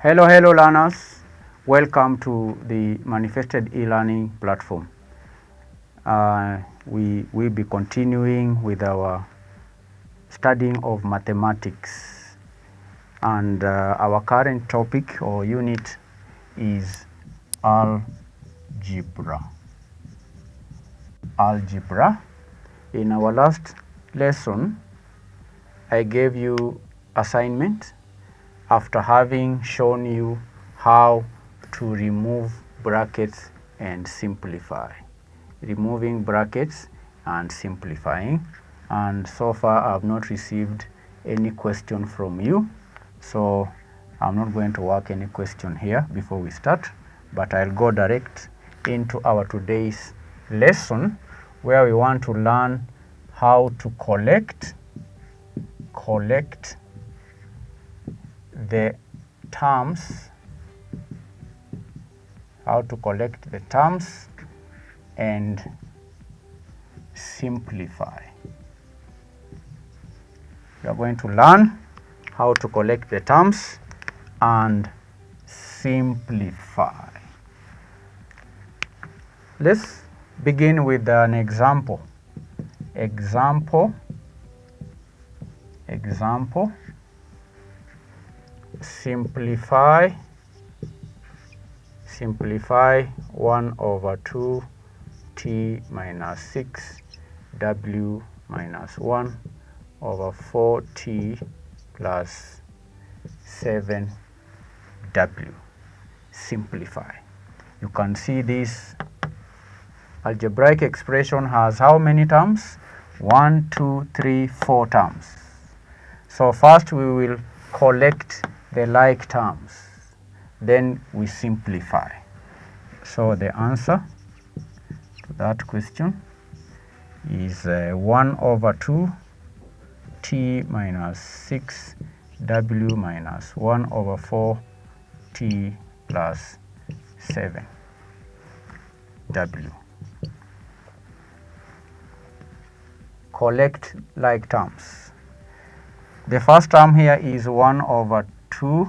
Hello learners, welcome to the manifested e-learning platform. We will be continuing with our studying of mathematics, and our current topic or unit is algebra. In our last lesson, I gave you assignment after having shown you how to remove brackets and simplify. Removing brackets and simplifying, and so far I have not received any question from you, so I'm not going to work any question here before we start, but I'll go direct into our today's lesson, where we want to learn how to collect the terms, and simplify. We are going to learn how to collect the terms and simplify. Let's begin with an example. Simplify 1/2 t minus 6 w minus 1/4 t plus 7 w. Simplify. You can see this algebraic expression has how many terms? 1, 2, 3, 4 terms. So first we will collect the like terms, then we simplify. So the answer to that question is 1/2 t minus 6 w minus 1/4 t plus 7 w. Collect like terms. The first term here is 1/2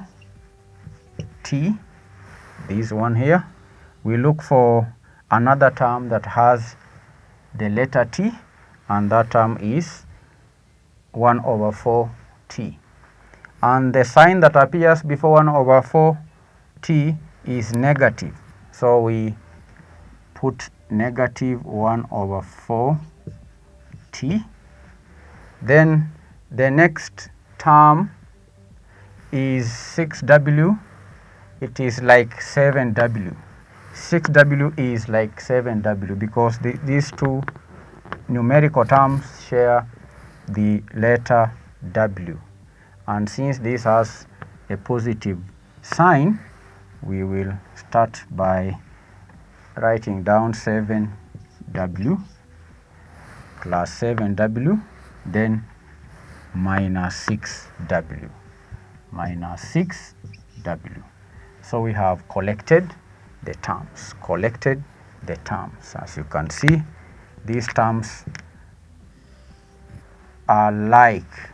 t, this one here. We look for another term that has the letter t, and that term is 1/4 t. And the sign that appears before 1/4 t is negative. So we put negative 1/4 t. Then the next term is 6w. It is like 7w. 6w is like 7w because these two numerical terms share the letter w. And since this has a positive sign, we will start by writing down 7w plus 7w, then minus 6w. So we have collected the terms. As you can see, these terms are like.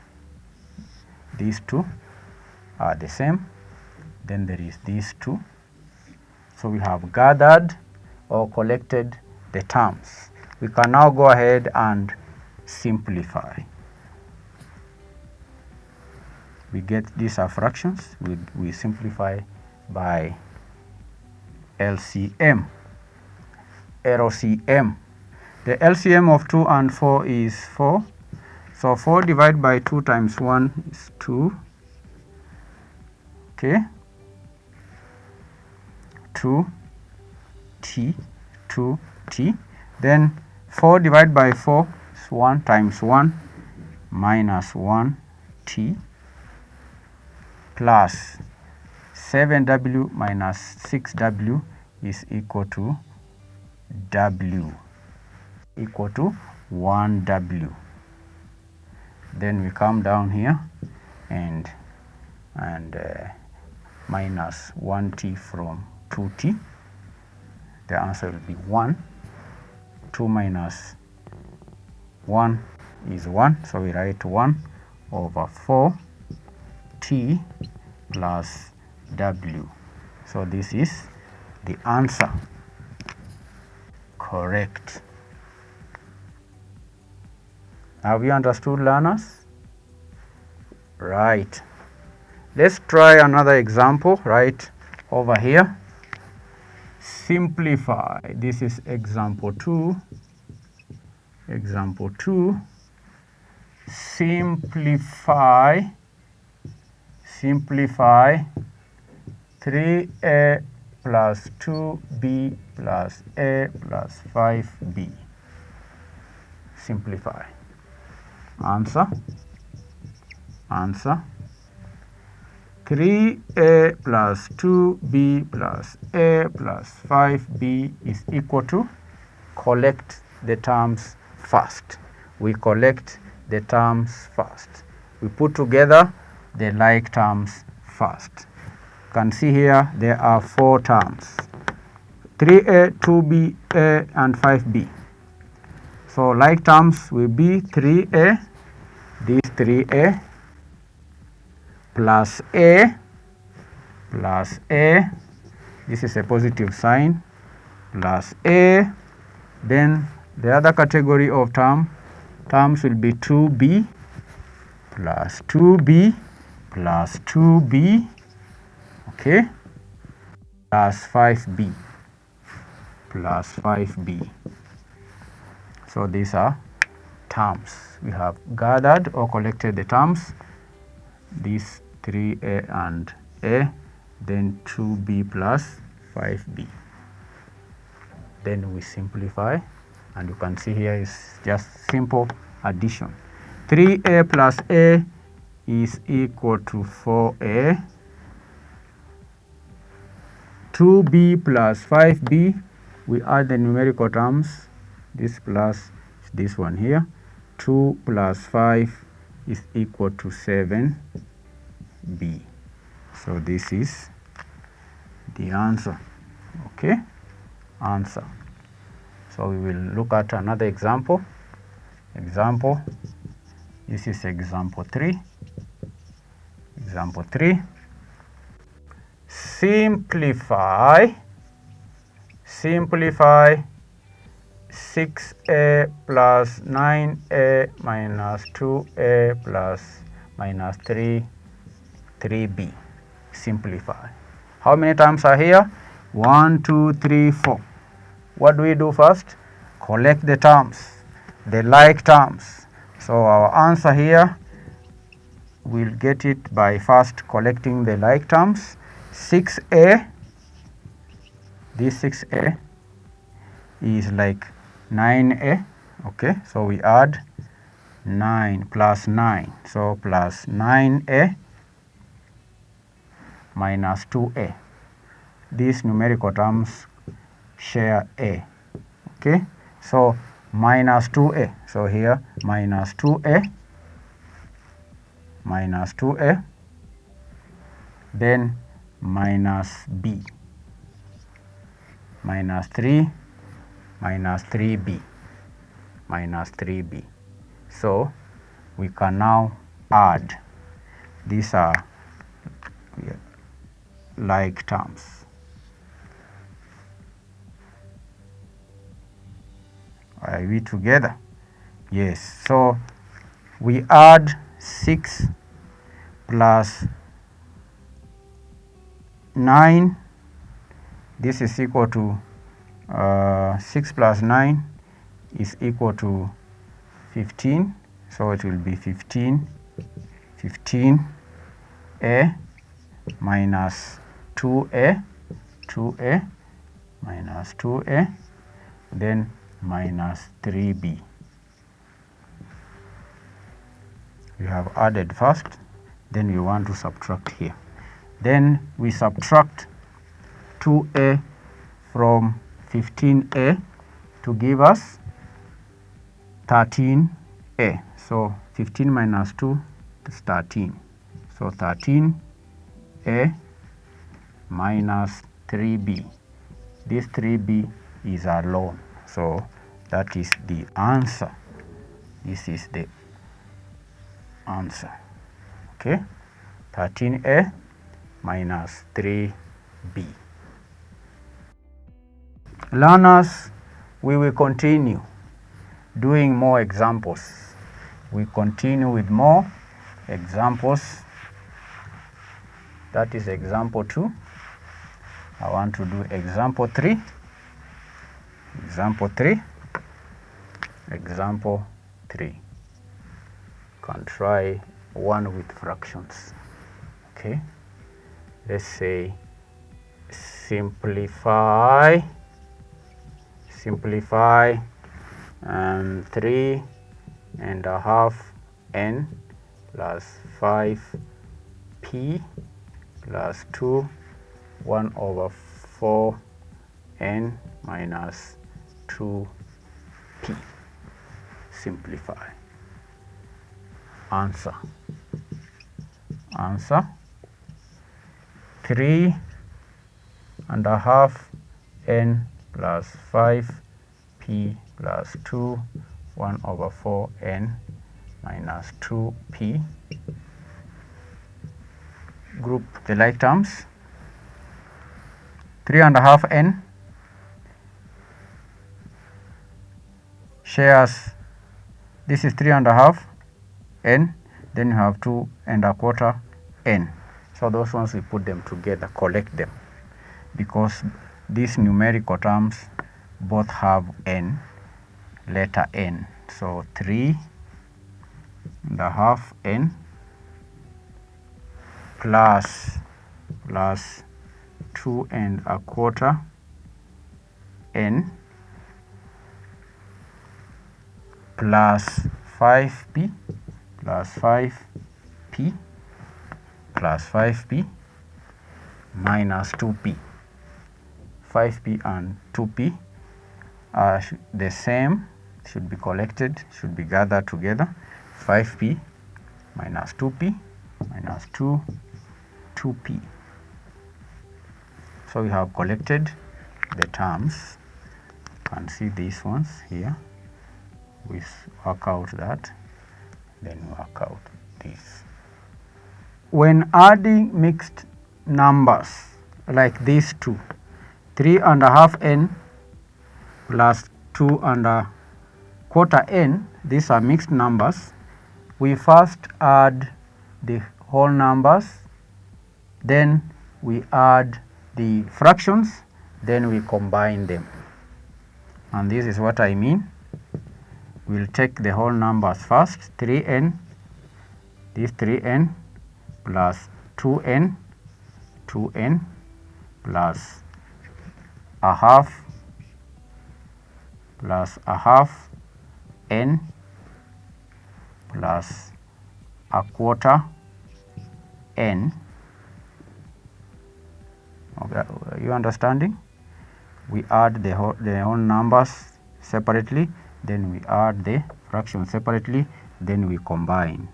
These two are the same. Then there is these two. So we have gathered or collected the terms. We can now go ahead and simplify. We get these are fractions. We simplify by LCM. The LCM of 2 and 4 is 4. So 4 divided by 2 times 1 is 2. Okay. 2t. Then 4 divided by 4 is 1 times 1 minus 1t plus 7w minus 6w is equal to w, equal to 1w. Then we come down here and minus 1t from 2t. The answer will be 1. 2 minus 1 is 1, so we write 1 over 4t plus w. So this is the answer. Correct. Have you understood, learners? Right. Let's try another example right over here. Simplify. This is example 2. Example 2. Simplify 3a plus 2b plus a plus 5b. Simplify. Answer. 3a plus 2b plus a plus 5b is equal to, collect the terms first. We collect the terms first. We put together the like terms first. You can see here there are 4 terms, 3a, 2b, a, and 5b. So like terms will be 3a, this 3a, plus a, this is a positive sign, plus a. Then the other category of terms will be 2b, plus 2b, plus 2b, okay, plus 5b, plus 5b. So these are terms. We have gathered or collected the terms, these 3a and a, then 2b plus 5b. Then we simplify, and you can see here is just simple addition. 3a plus a is equal to 4a. 2b plus 5b, we add the numerical terms, this plus this one here. 2 plus 5 is equal to 7b. So this is the answer. Okay, answer. So we will look at another example. This is example 3. Example 3. Simplify 6a plus 9a minus 2a plus minus 3b. Simplify. How many terms are here? 1, 2, 3, 4. What do we do first? Collect the terms, the like terms. So our answer here, we'll get it by first collecting the like terms. 6a, this 6a is like 9a, okay, so we add 9 plus 9, so plus 9a minus 2a. These numerical terms share a, okay, so minus 2a, so here minus 2a, then minus b, minus 3, minus 3b, So we can now add. These are like terms. Are we together? Yes. So we add 6 plus 9. This is equal to 6 plus 9 is equal to 15. So it will be 15a minus 2a minus 2a, then minus 3b. We have added first, then we want to subtract here. Then we subtract 2a from 15a to give us 13a. So 15 minus 2 is 13. So 13a minus 3b. This 3b is alone. So that is the answer. This is the answer. Okay, 13a minus 3b. Learners, we will continue doing more examples. We continue with more examples. That is example 2. I want to do example 3. Example 3. Example 3. Can try one with fractions. Okay, let's say simplify 3.5n plus 5p plus 2 1/4n minus 2p. Simplify. Answer 3.5n plus 5p plus 2 1/4n minus 2p. Group the like terms. 3.5n shares, this is 3.5n, then you have 2.25n. So those ones we put them together, collect them, because these numerical terms both have n, letter n. So 3.5n plus 2.25n plus 5p plus 5p minus 2p. 5p and 2p are the same, should be collected, should be gathered together. 5p minus 2p minus 2p. So we have collected the terms. You can see these ones here. We work out that, then work out this. When adding mixed numbers like these two, 3.5n plus 2.25n, these are mixed numbers. We first add the whole numbers, then we add the fractions, then we combine them. And this is what I mean. We'll take the whole numbers first. 3n, this 3n plus 2n plus a half n plus a quarter n. Okay, you understanding? We add the whole numbers separately, then we add the fractions separately, then we combine.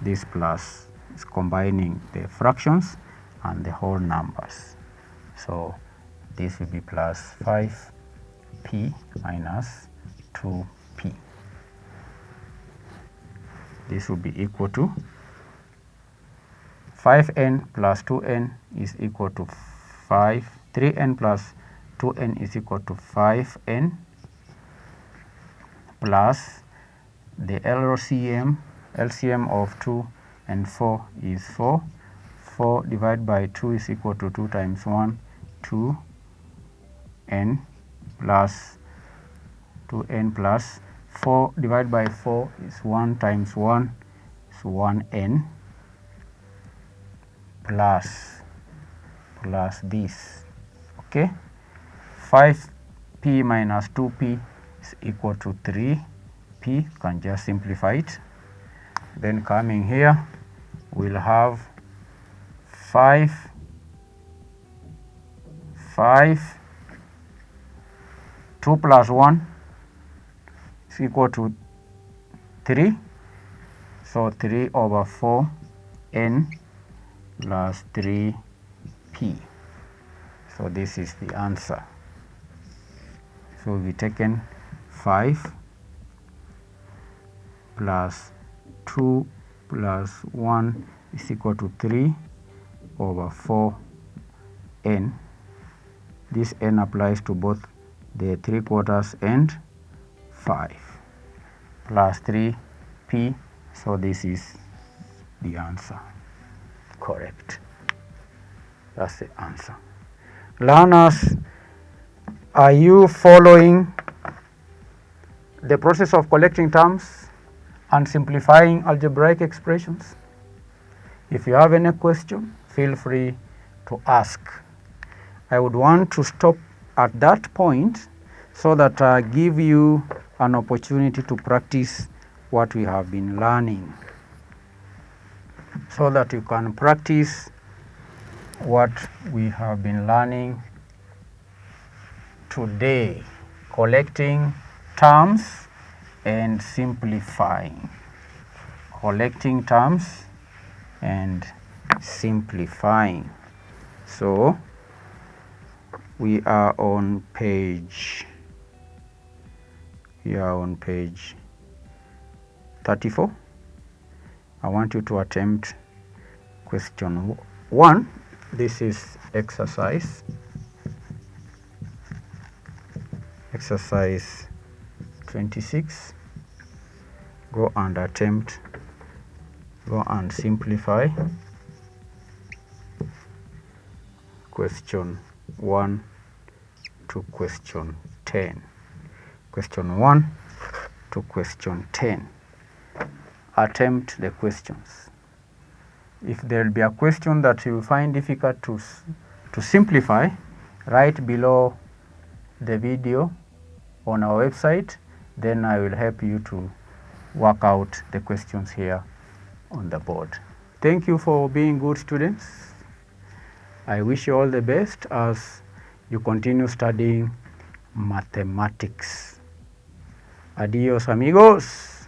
This plus is combining the fractions and the whole numbers. So this will be plus 5p minus 2p. This will be equal to 5n plus 2n is equal to 5. 3n plus 2n is equal to 5n plus the LCM of 2 and 4 is 4. 4 divided by 2 is equal to 2 times 1, 2n plus 2n plus 4 divided by 4 is 1 times 1 is 1n plus this. Okay, 5p minus 2p is equal to 3p. Can just simplify it. Then coming here, we'll have 5 2 plus 1 is equal to 3. So 3/4n plus 3p. So this is the answer. So we taken 5 plus 2 plus 1 is equal to 3 over 4n. This n applies to both the 3/4 and 5 plus 3p. So this is the answer. Correct. That's the answer. Learners, are you following the process of collecting terms and simplifying algebraic expressions? If you have any question, feel free to ask. I would want to stop at that point so that I give you an opportunity to practice what we have been learning, so that you can practice what we have been learning today, collecting terms and simplifying. Collecting terms and simplifying. So we are on page 34. I want you to attempt question 1. This is exercise 26. Go and attempt, go and simplify question 1 to question 10. Question 1 to question 10. Attempt the questions. If there will be a question that you find difficult to simplify, write below the video on our website, then I will help you to work out the questions here on the board. Thank you for being good students. I wish you all the best as you continue studying mathematics. Adios, amigos.